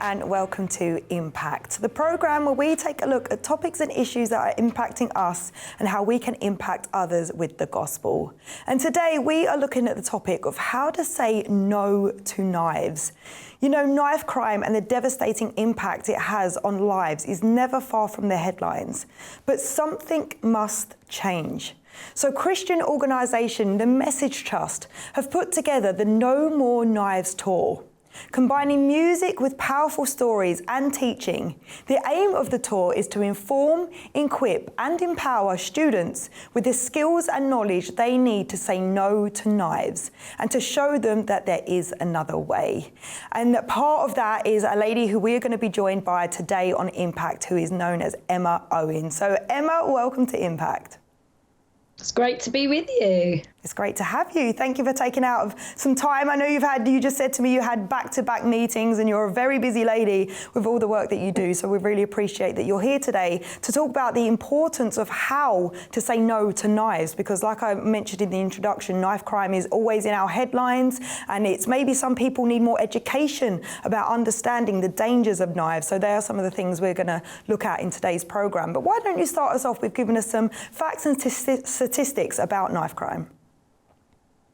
and welcome to Impact, the programme where we take a look at topics and issues that are impacting us and how we can impact others with the gospel. And today we are looking at the topic of how to say no to knives. You know, knife crime and the devastating impact it has on lives is never far from the headlines. But something must change. So Christian organisation, the Message Trust, have put together the No More Knives Tour. Combining music with powerful stories and teaching, the aim of the tour is to inform, equip and empower students with the skills and knowledge they need to say no to knives and to show them that there is another way. And part of that is a lady who we're going to be joined by today on Impact, who is known as Emma Owen. So Emma, welcome to Impact. It's great to be with you. It's great to have you. Thank you for taking out of some time. I know you just said to me you had back-to-back meetings and you're a very busy lady with all the work that you do. So we really appreciate that you're here today to talk about the importance of how to say no to knives, because like I mentioned in the introduction, knife crime is always in our headlines, and it's maybe some people need more education about understanding the dangers of knives. So there are some of the things we're going to look at in today's programme. But why don't you start us off with giving us some facts and statistics about knife crime?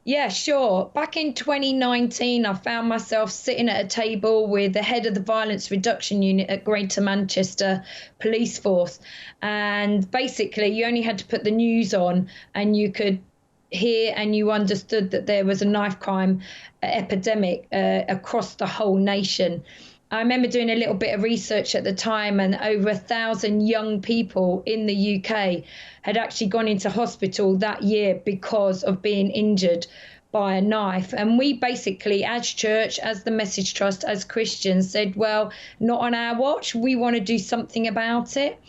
Yeah, sure. Back in 2019, I found myself sitting at a table with the head of the Violence Reduction Unit at Greater Manchester Police Force. And basically, you only had to put the news on and you could hear and you understood that there was a knife crime epidemic across the whole nation. I remember doing a little bit of research at the time, and over 1,000 young people in the UK had actually gone into hospital that year because of being injured by a knife. And we basically, as church, as the Message Trust, as Christians, said, well, not on our watch. We want to do something about it.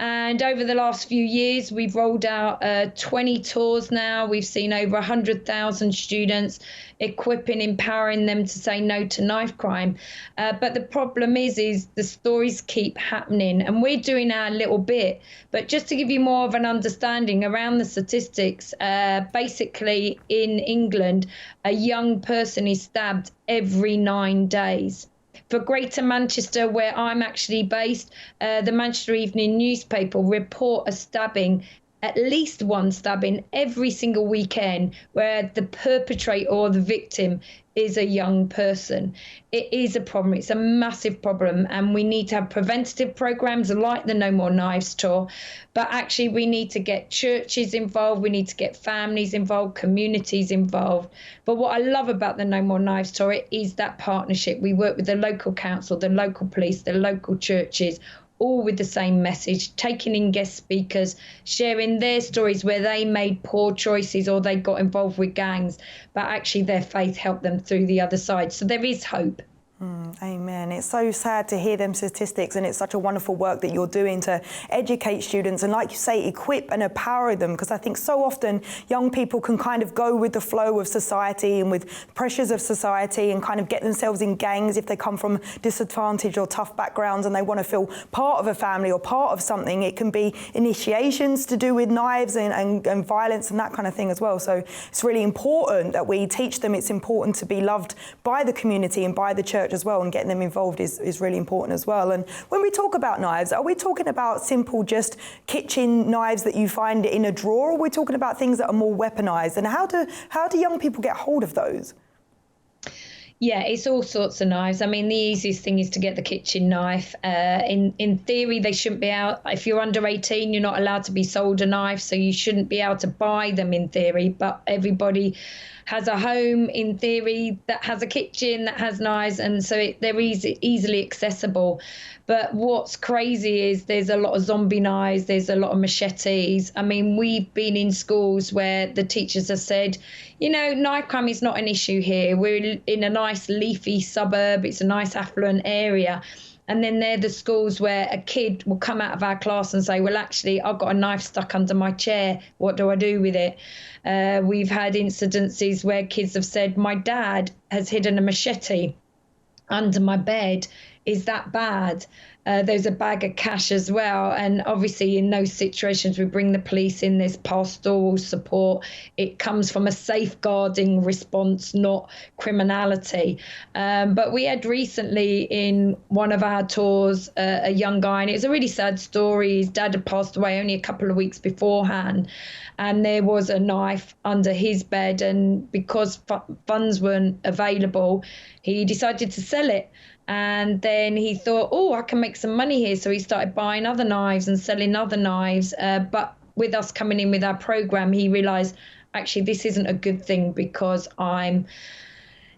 And over the last few years, we've rolled out 20 tours now. We've seen over 100,000 students, equipping, empowering them to say no to knife crime. But the problem is the stories keep happening, and we're doing our little bit. But just to give you more of an understanding around the statistics, basically in England, a young person is stabbed every 9 days. For Greater Manchester, where I'm actually based, the Manchester Evening newspaper report a stabbing, at least one stabbing every single weekend, where the perpetrator or the victim is a young person. It is a problem. It's a massive problem, and we need to have preventative programs like the No More Knives Tour. But actually, we need to get churches involved. We need to get families involved, communities involved. But what I love about the No More Knives Tour is that partnership. We work with the local council, the local police, the local churches, all with the same message, taking in guest speakers, sharing their stories where they made poor choices or they got involved with gangs, but actually their faith helped them through the other side. So there is hope. Amen. It's so sad to hear them statistics, and it's such a wonderful work that you're doing to educate students and, like you say, equip and empower them, because I think so often young people can kind of go with the flow of society and with pressures of society and kind of get themselves in gangs if they come from disadvantaged or tough backgrounds and they want to feel part of a family or part of something. It can be initiations to do with knives and violence and that kind of thing as well. So it's really important that we teach them. It's important to be loved by the community and by the church as well, and getting them involved is really important as well. And when we talk about knives, are we talking about simple just kitchen knives that you find in a drawer, or are we talking about things that are more weaponized? And how do young people get hold of those? Yeah, it's all sorts of knives. I mean, the easiest thing is to get the kitchen knife. In theory, they shouldn't be out. If you're under 18, you're not allowed to be sold a knife, so you shouldn't be able to buy them in theory. But everybody has a home in theory that has a kitchen that has knives, and so they're easily accessible. But what's crazy is there's a lot of zombie knives, there's a lot of machetes. I mean, we've been in schools where the teachers have said, you know, knife crime is not an issue here. We're in a nice leafy suburb, it's a nice affluent area. And then they're the schools where a kid will come out of our class and say, well, actually, I've got a knife stuck under my chair. What do I do with it? We've had incidences where kids have said, my dad has hidden a machete under my bed is that bad? There's a bag of cash as well. And obviously in those situations, we bring the police in, there's pastoral support. It comes from a safeguarding response, not criminality. But we had recently in one of our tours, a young guy, and it was a really sad story. His dad had passed away only a couple of weeks beforehand. And there was a knife under his bed. And because funds weren't available, he decided to sell it. And then he thought, oh, I can make some money here. So he started buying other knives and selling other knives. But with us coming in with our program, he realized, actually, this isn't a good thing because I'm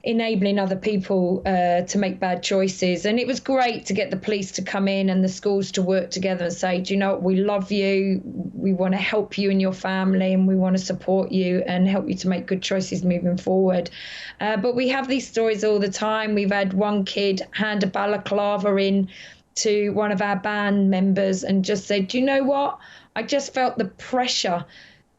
enabling other people to make bad choices. And it was great to get the police to come in and the schools to work together and say, do you know what, we love you, we want to help you and your family, and we want to support you and help you to make good choices moving forward. But we have these stories all the time. We've had one kid hand a balaclava in to one of our band members and just said, do you know what, I just felt the pressure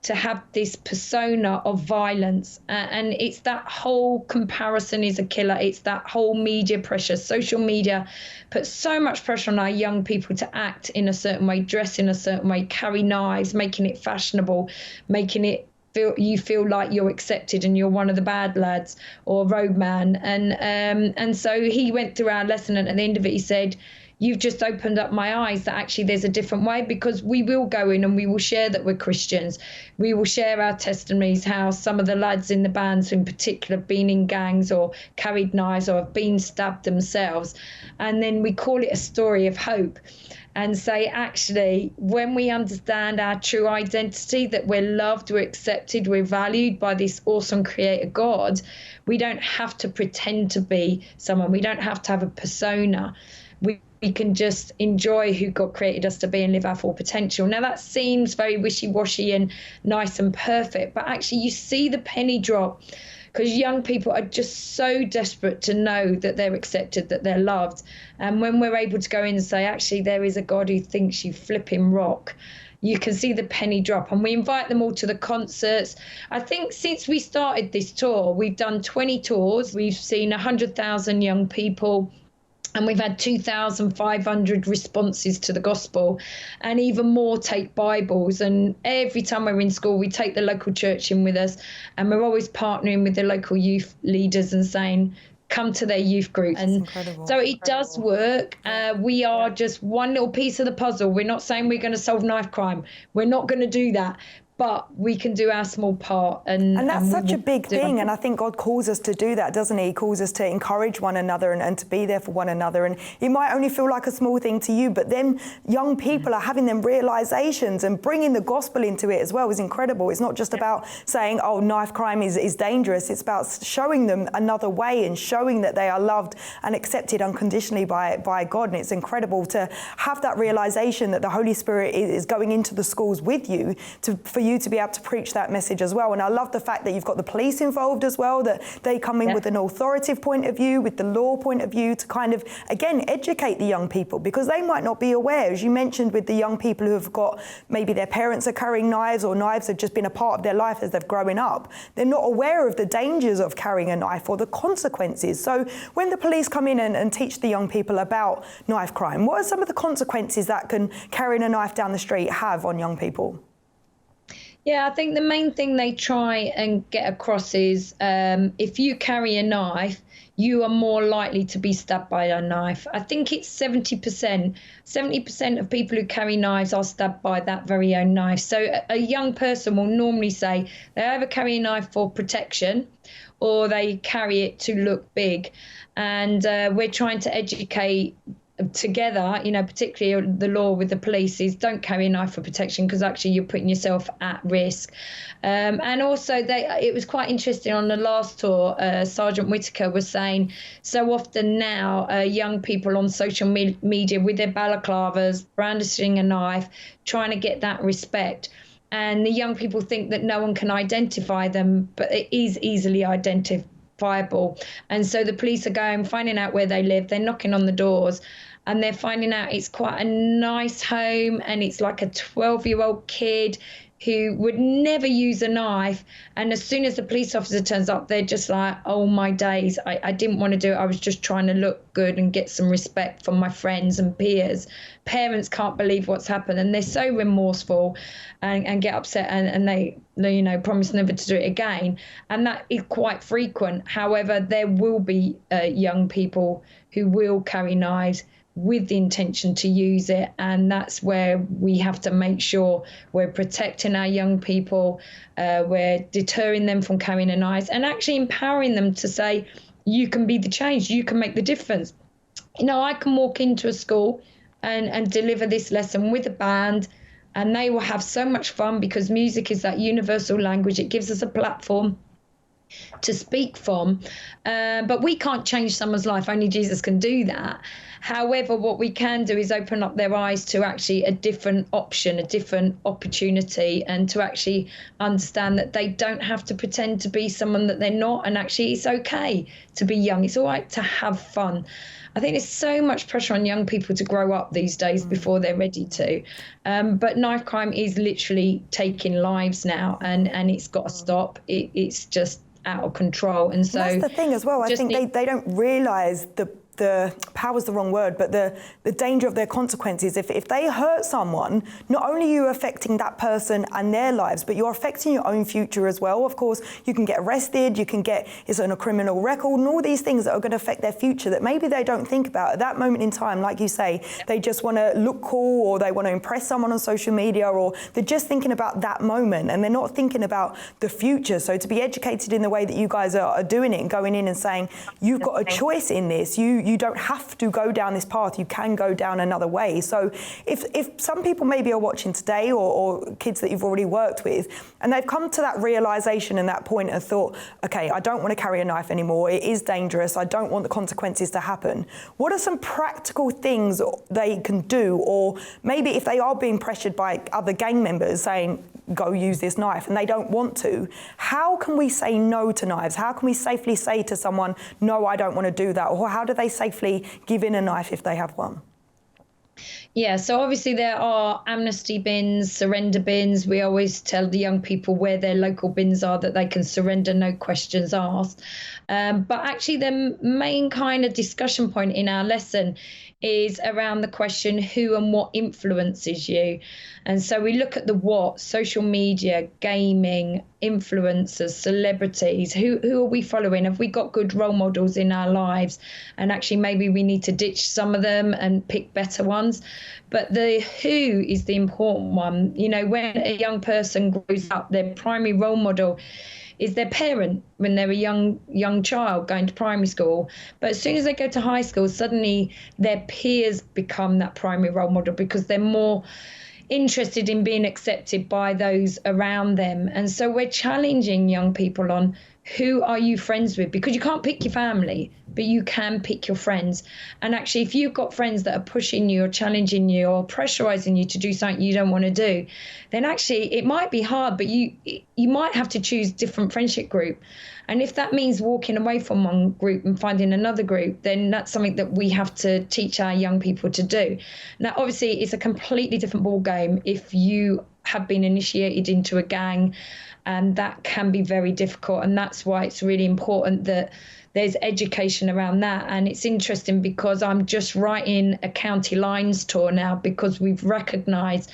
to have this persona of violence. And it's that whole comparison is a killer. It's that whole media pressure. Social media puts so much pressure on our young people to act in a certain way, dress in a certain way, carry knives, making it fashionable, making it feel like you're accepted and you're one of the bad lads or roadman. And so he went through our lesson, and at the end of it, he said, you've just opened up my eyes that actually there's a different way, because we will go in and we will share that we're Christians. We will share our testimonies, how some of the lads in the bands in particular have been in gangs or carried knives or have been stabbed themselves. And then we call it a story of hope and say, actually, when we understand our true identity, that we're loved, we're accepted, we're valued by this awesome creator God, we don't have to pretend to be someone. We don't have to have a persona. We can just enjoy who God created us to be and live our full potential. Now, that seems very wishy-washy and nice and perfect, but actually you see the penny drop, because young people are just so desperate to know that they're accepted, that they're loved. And when we're able to go in and say, actually, there is a God who thinks you flipping rock, you can see the penny drop. And we invite them all to the concerts. I think since we started this tour, we've done 20 tours. We've seen 100,000 young people. And we've had 2,500 responses to the gospel, and even more take Bibles. And every time we're in school, we take the local church in with us, and we're always partnering with the local youth leaders and saying, come to their youth group. That's incredible. So it does work. We are just one little piece of the puzzle. We're not saying we're going to solve knife crime. We're not going to do that. But we can do our small part. And that's such a big thing. And I think God calls us to do that, doesn't he? He calls us to encourage one another and to be there for one another. And it might only feel like a small thing to you, but then young people are having them realizations, and bringing the gospel into it as well is incredible. It's not just about saying, oh, knife crime is dangerous. It's about showing them another way and showing that they are loved and accepted unconditionally by God. And it's incredible to have that realization that the Holy Spirit is going into the schools with you for you to be able to preach that message as well. And I love the fact that you've got the police involved as well, that they come in with an authoritative point of view, with the law point of view, to kind of, again, educate the young people, because they might not be aware, as you mentioned, with the young people who have got, maybe their parents are carrying knives, or knives have just been a part of their life as they've grown up. They're not aware of the dangers of carrying a knife or the consequences. So when the police come in and teach the young people about knife crime, what are some of the consequences that can carrying a knife down the street have on young people? Yeah, I think the main thing they try and get across is if you carry a knife, you are more likely to be stabbed by a knife. I think it's 70%. 70% of people who carry knives are stabbed by that very own knife. So a young person will normally say they either carry a knife for protection or they carry it to look big. And we're trying to educate together, particularly the law with the police, is don't carry a knife for protection, because actually you're putting yourself at risk. And also it was quite interesting on the last tour, Sergeant Whitaker was saying so often now young people on social media with their balaclavas, brandishing a knife, trying to get that respect. And the young people think that no one can identify them, but it is easily identifiable. And so the police are going, finding out where they live, they're knocking on the doors, and they're finding out it's quite a nice home, and it's like a 12-year-old kid who would never use a knife. And as soon as the police officer turns up, they're just like, oh my days, I didn't want to do it. I was just trying to look good and get some respect from my friends and peers. Parents can't believe what's happened, and they're so remorseful and get upset, and they promise never to do it again. And that is quite frequent. However, there will be young people who will carry knives with the intention to use it, and that's where we have to make sure we're protecting our young people, we're deterring them from carrying a knife, and actually empowering them to say, you can be the change, you can make the difference. I can walk into a school and deliver this lesson with a band, and they will have so much fun, because music is that universal language. It gives us a platform to speak from, but we can't change someone's life. Only Jesus can do that. However, what we can do is open up their eyes to actually a different option, a different opportunity, and to actually understand that they don't have to pretend to be someone that they're not. And actually, it's okay to be young. It's all right to have fun. I think there's so much pressure on young people to grow up these days before they're ready to. But knife crime is literally taking lives now, and it's got to stop. It's just out of control. And so that's the thing as well. I think they don't realise the power's the wrong word, but the danger of their consequences. If they hurt someone, not only are you affecting that person and their lives, but you're affecting your own future as well. Of course, you can get arrested, it's on a criminal record, and all these things that are going to affect their future that maybe they don't think about at that moment in time. Like you say, they just want to look cool, or they want to impress someone on social media, or they're just thinking about that moment and they're not thinking about the future. So to be educated in the way that you guys are doing it and going in and saying, you've got a choice in this, you don't have to go down this path, you can go down another way. So if some people maybe are watching today, or kids that you've already worked with, and they've come to that realisation and that point and thought, okay, I don't want to carry a knife anymore, it is dangerous, I don't want the consequences to happen. What are some practical things they can do? Or maybe if they are being pressured by other gang members saying, go use this knife, and they don't want to, how can we say no to knives? How can we safely say to someone, no, I don't want to do that? Or how do they safely give in a knife if they have one? Yeah, so obviously there are amnesty bins, surrender bins. We always tell the young people where their local bins are, that they can surrender, no questions asked. But actually the main kind of discussion point in our lesson is around the question, who and what influences you? And so we look at the what: social media, gaming, influencers, celebrities. Who are we following? Have we got good role models in our lives? And actually maybe we need to ditch some of them and pick better ones. But the who is the important one. When a young person grows up, their primary role model is their parent when they're a young child going to primary school. But as soon as they go to high school, suddenly their peers become that primary role model, because they're more interested in being accepted by those around them. And so we're challenging young people on, who are you friends with? Because you can't pick your family, but you can pick your friends. And actually, if you've got friends that are pushing you or challenging you or pressurizing you to do something you don't want to do, then actually it might be hard, but you might have to choose different friendship group. And if that means walking away from one group and finding another group, then that's something that we have to teach our young people to do. Now, obviously, it's a completely different ball game if you have been initiated into a gang, and that can be very difficult. And that's why it's really important that there's education around that. And it's interesting because I'm just writing a county lines tour now, because we've recognised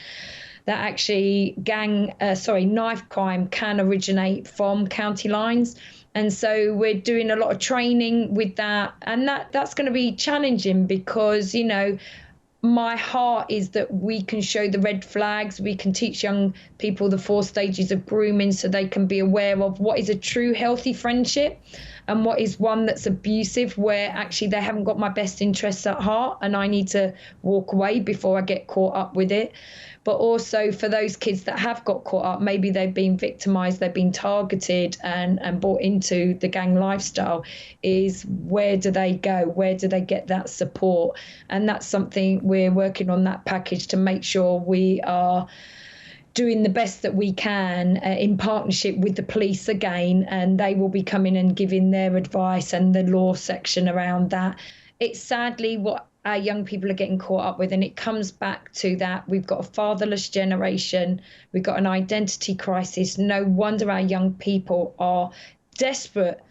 that actually knife crime can originate from county lines. And so we're doing a lot of training with that. And that's going to be challenging, because, my heart is that we can show the red flags. We can teach young people the 4 stages of grooming, so they can be aware of what is a true healthy friendship and what is one that's abusive, where actually they haven't got my best interests at heart and I need to walk away before I get caught up with it. But also for those kids that have got caught up, maybe they've been victimised, they've been targeted and brought into the gang lifestyle, is where do they go? Where do they get that support? And that's something we're working on, that package, to make sure we are doing the best that we can in partnership with the police again, and they will be coming and giving their advice and the law section around that. It's sadly what our young people are getting caught up with. And it comes back to that. We've got a fatherless generation. We've got an identity crisis. No wonder our young people are desperate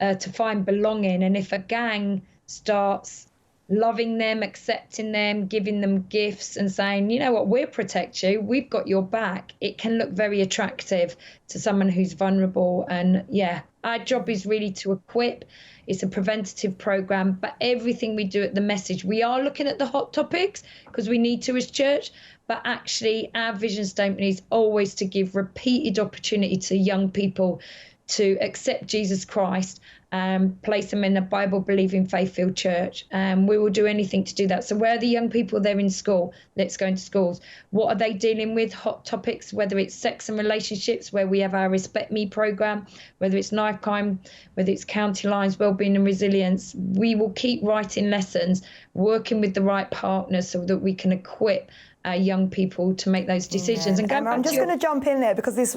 to find belonging. And if a gang starts loving them, accepting them, giving them gifts and saying, you know what, we'll protect you, we've got your back, it can look very attractive to someone who's vulnerable. And yeah, our job is really to equip. It's a preventative program, but everything we do at The Message, we are looking at the hot topics because we need to as church, but actually our vision statement is always to give repeated opportunity to young people to accept Jesus Christ and place them in a Bible-believing, faith-filled church. And we will do anything to do that. So where are the young people? They're in school. Let's go into schools. What are they dealing with? Hot topics, whether it's sex and relationships, where we have our Respect Me program, whether it's knife crime, whether it's county lines, wellbeing and resilience. We will keep writing lessons, working with the right partners so that we can equip young people to make those decisions. And I'm just going to jump in there because this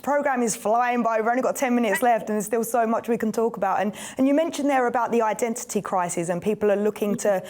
program is flying by. We've only got 10 minutes left and there's still so much we can talk about. And you mentioned there about the identity crisis and people are looking to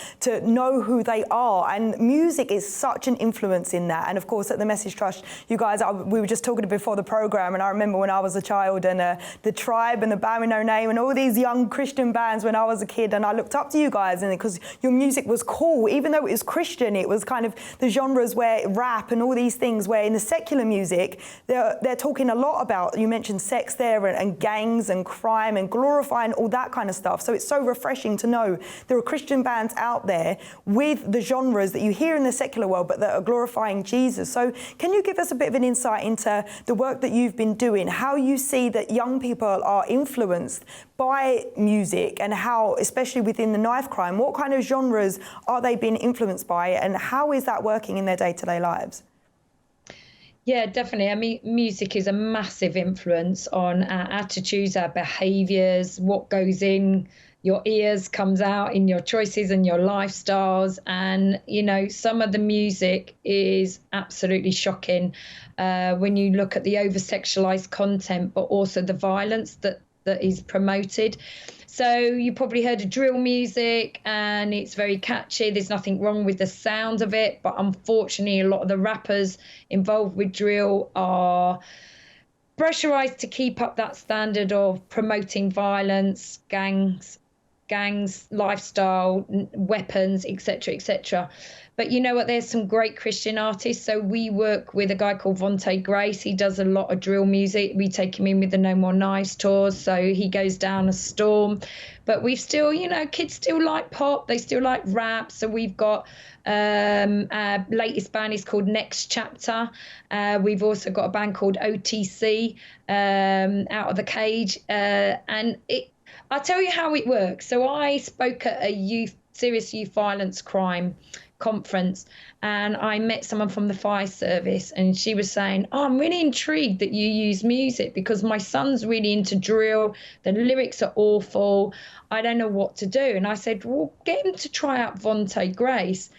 know who they are, and music is such an influence in that. And of course at the Message Trust, you guys, we were just talking before the program, and I remember when I was a child and the Tribe and the Band With No Name and all these young Christian bands when I was a kid, and I looked up to you guys, and because your music was cool, even though it was Christian, it was kind of the genre where rap and all these things, where in the secular music they're talking a lot about, you mentioned sex there, and gangs and crime and glorifying all that kind of stuff. So it's so refreshing to know there are Christian bands out there with the genres that you hear in the secular world but that are glorifying Jesus. So can you give us a bit of an insight into the work that you've been doing, how you see that young people are influenced by music, and how, especially within the knife crime, what kind of genres are they being influenced by, and how is that working in their day-to-day lives? Yeah, definitely. I mean, music is a massive influence on our attitudes, our behaviours, what goes in your ears comes out in your choices and your lifestyles. And, you know, some of the music is absolutely shocking when you look at the over-sexualised content, but also the violence that is promoted. So you probably heard of drill music, and it's very catchy. There's nothing wrong with the sound of it, but unfortunately a lot of the rappers involved with drill are pressurized to keep up that standard of promoting violence, gangs, lifestyle, weapons, etc., etc. But you know what, there's some great Christian artists. So we work with a guy called Vontae Grace. He does a lot of drill music. We take him in with the No More Knives tours, so he goes down a storm. But we've still, you know, kids still like pop, they still like rap. So we've got our latest band is called Next Chapter. We've also got a band called OTC, Out of the Cage. And I'll tell you how it works. So I spoke at a serious youth violence crime conference, and I met someone from the fire service, and she was saying, oh, I'm really intrigued that you use music because my son's really into drill. The lyrics are awful. I don't know what to do. And I said, well, get him to try out Vontae Grace.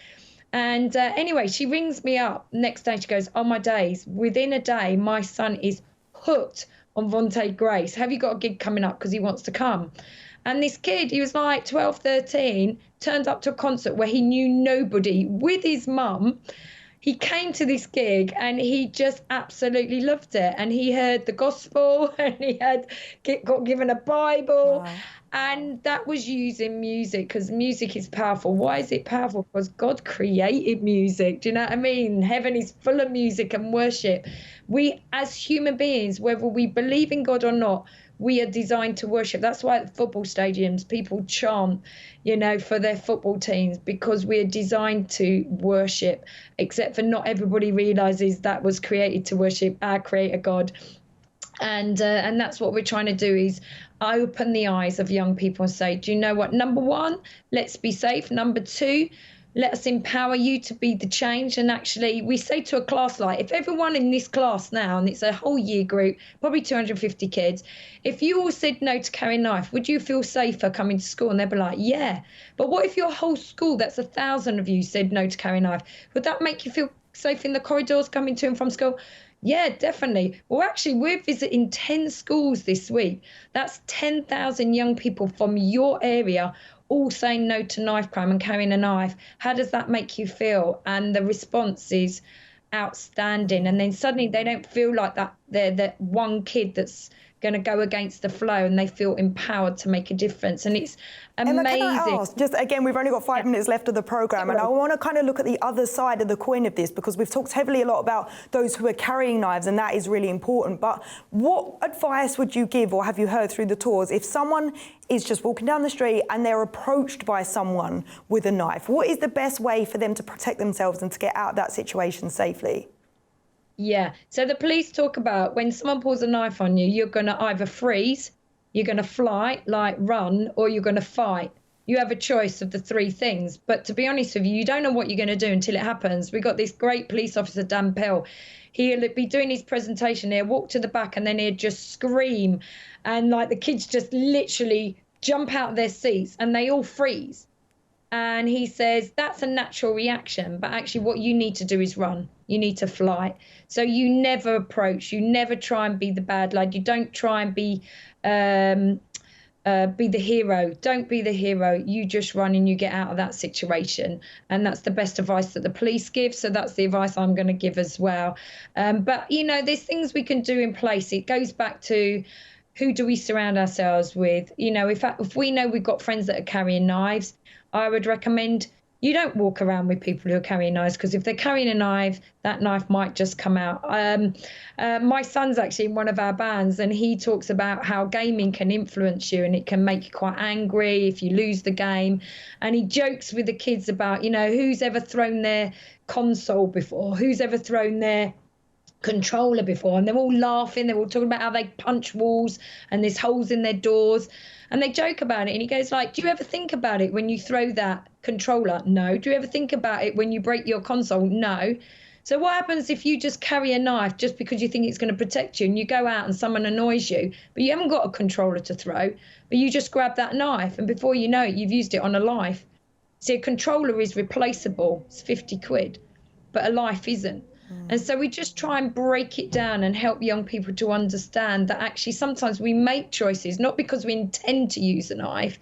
And anyway, she rings me up next day. She goes, oh my days, within a day, my son is hooked on Vontae Grace. Have you got a gig coming up? Because he wants to come. And this kid, he was like 12, 13, turned up to a concert where he knew nobody with his mum. He came to this gig and he just absolutely loved it. And he heard the gospel and he got given a Bible. Wow. And that was using music, because music is powerful. Why is it powerful? Because God created music. Do you know what I mean? Heaven is full of music and worship. We, as human beings, whether we believe in God or not, we are designed to worship. That's why at football stadiums, people chant, you know, for their football teams, because we are designed to worship, except for not everybody realizes that was created to worship our creator God. And that's what we're trying to do, is open the eyes of young people and say, do you know what? Number one, let's be safe. Number two, let us empower you to be the change. And actually, we say to a class, like, if everyone in this class now, and it's a whole year group, probably 250 kids, if you all said no to carrying a knife, would you feel safer coming to school? And they'd be like, yeah. But what if your whole school, that's 1,000 of you, said no to carrying a knife? Would that make you feel safe in the corridors coming to and from school? Yeah, definitely. Well, actually, we're visiting 10 schools this week. That's 10,000 young people from your area, all saying no to knife crime and carrying a knife. How does that make you feel? And the response is outstanding. And then suddenly they don't feel like that they're that one kid that's going to go against the flow, and they feel empowered to make a difference. And it's amazing. Emma, can I ask, just again, we've only got 5 minutes left of the programme, and I want to kind of look at the other side of the coin of this, because we've talked heavily a lot about those who are carrying knives, and that is really important. But what advice would you give, or have you heard through the tours, if someone is just walking down the street and they're approached by someone with a knife? What is the best way for them to protect themselves and to get out of that situation safely? Yeah. So the police talk about when someone pulls a knife on you, you're going to either freeze, you're going to fly, like run, or you're going to fight. You have a choice of the three things. But to be honest with you, you don't know what you're going to do until it happens. We got this great police officer, Dan Pell. He'll be doing his presentation, he'll walk to the back, and then he'll just scream. And like the kids just literally jump out of their seats and they all freeze. And he says that's a natural reaction, but actually what you need to do is run. You need to fly. So you never approach, you never try and be the bad lad. You don't try and be the hero. Don't be the hero. You just run and you get out of that situation. And that's the best advice that the police give. So that's the advice I'm going to give as well. But, you know, there's things we can do in place. It goes back to who do we surround ourselves with? You know, if we know we've got friends that are carrying knives, I would recommend you don't walk around with people who are carrying knives, because if they're carrying a knife, that knife might just come out. My son's actually in one of our bands, and he talks about how gaming can influence you and it can make you quite angry if you lose the game. And he jokes with the kids about, you know, who's ever thrown their console before? Who's ever thrown their controller before? And they're all laughing. They're all talking about how they punch walls and there's holes in their doors. And they joke about it. And he goes like, do you ever think about it when you throw that controller? No. Do you ever think about it when you break your console? No. So what happens if you just carry a knife just because you think it's going to protect you, and you go out and someone annoys you, but you haven't got a controller to throw, but you just grab that knife, and before you know it, you've used it on a life. See, a controller is replaceable. It's 50 quid, but a life isn't. And so we just try and break it down and help young people to understand that actually sometimes we make choices, not because we intend to use a knife,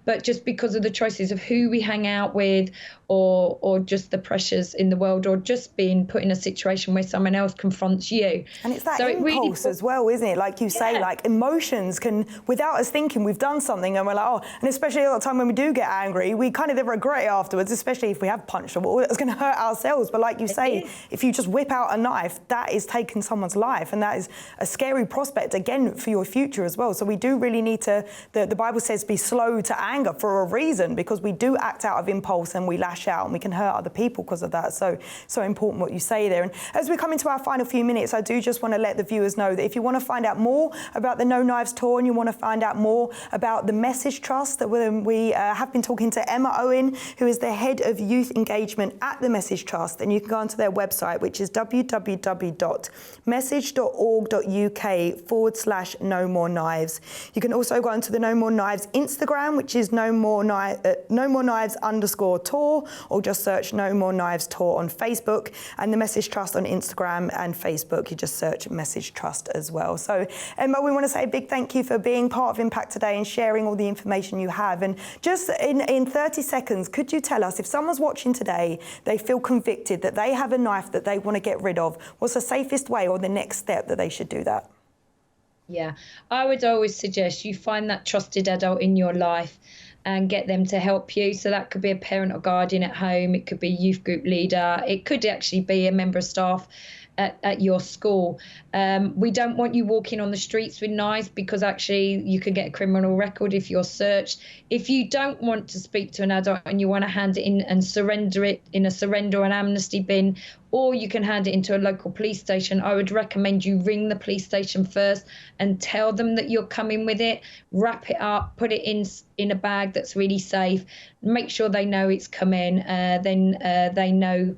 but just because of the choices of who we hang out with, or just the pressures in the world, or just being put in a situation where someone else confronts you. And it's that impulse as well, isn't it? Like you say, like emotions can, without us thinking, we've done something and we're like, oh, and especially a lot of the time when we do get angry, we kind of regret it afterwards, especially if we have punched a wall, it's going to hurt ourselves. But like you say, if you just whip out a knife, that is taking someone's life, and that is a scary prospect, again, for your future as well. So we do really need to, the Bible says, be slow to anger for a reason, because we do act out of impulse and we lash out and we can hurt other people because of that. So important what you say there. And as we come into our final few minutes, I do just want to let the viewers know that if you want to find out more about the No Knives Tour, and you want to find out more about the Message Trust, that we have been talking to Emma Owen, who is the head of youth engagement at the Message Trust, and you can go onto their website, which is www.message.org.uk/No More Knives. You can also go onto the No More Knives Instagram, which is No More Knives_tour, or just search No More Knives Tour on Facebook, and the Message Trust on Instagram and Facebook. You just search Message Trust as well. So Emma, we want to say a big thank you for being part of Impact Today and sharing all the information you have. And just in 30 seconds, could you tell us, if someone's watching today, they feel convicted that they have a knife that they want to get rid of, what's the safest way or the next step that they should do that? Yeah, I would always suggest you find that trusted adult in your life and get them to help you. So that could be a parent or guardian at home. It could be a youth group leader. It could actually be a member of staff at your school. We don't want you walking on the streets with knives, because actually you could get a criminal record if you're searched. If you don't want to speak to an adult and you want to hand it in and surrender it in a surrender or an amnesty bin, or you can hand it into a local police station, I would recommend you ring the police station first and tell them that you're coming with it. Wrap it up, put it in a bag that's really safe. Make sure they know it's coming. Then they know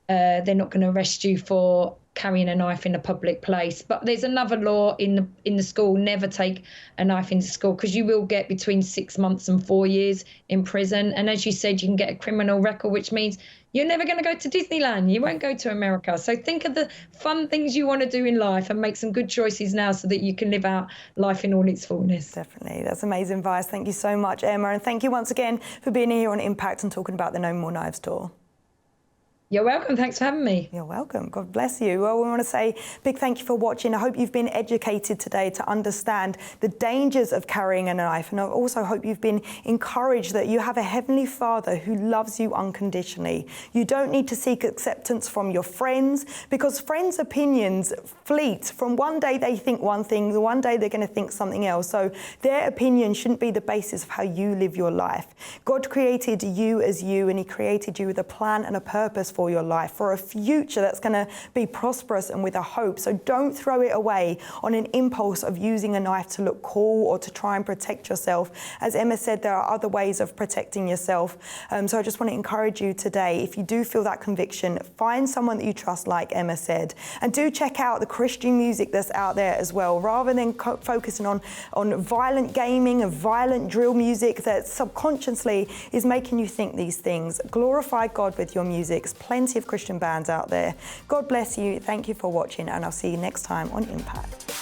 they're not going to arrest you for carrying a knife in a public place. But there's another law in the school: never take a knife into school, because you will get between 6 months and 4 years in prison. And as you said, you can get a criminal record, which means You're never going to go to Disneyland. You won't go to America. So think of the fun things you want to do in life and make some good choices now so that you can live out life in all its fullness. Definitely. That's amazing advice. Thank you so much, Emma. And thank you once again for being here on Impact and talking about the No More Knives tour. You're welcome. Thanks for having me. You're welcome. God bless you. Well, we want to say big thank you for watching. I hope you've been educated today to understand the dangers of carrying a knife. And I also hope you've been encouraged that you have a Heavenly Father who loves you unconditionally. You don't need to seek acceptance from your friends, because friends' opinions fleet. From one day they think one thing, the one day they're going to think something else. So their opinion shouldn't be the basis of how you live your life. God created you as you, and He created you with a plan and a purpose for your life, for a future that's going to be prosperous and with a hope. So don't throw it away on an impulse of using a knife to look cool or to try and protect yourself. As Emma said, there are other ways of protecting yourself. So I just want to encourage you today, if you do feel that conviction, find someone that you trust, like Emma said, and do check out the Christian music that's out there as well, rather than focusing on violent gaming and violent drill music that subconsciously is making you think these things. Glorify God with your music. There's plenty of Christian bands out there. God bless you. Thank you for watching, and I'll see you next time on Impact.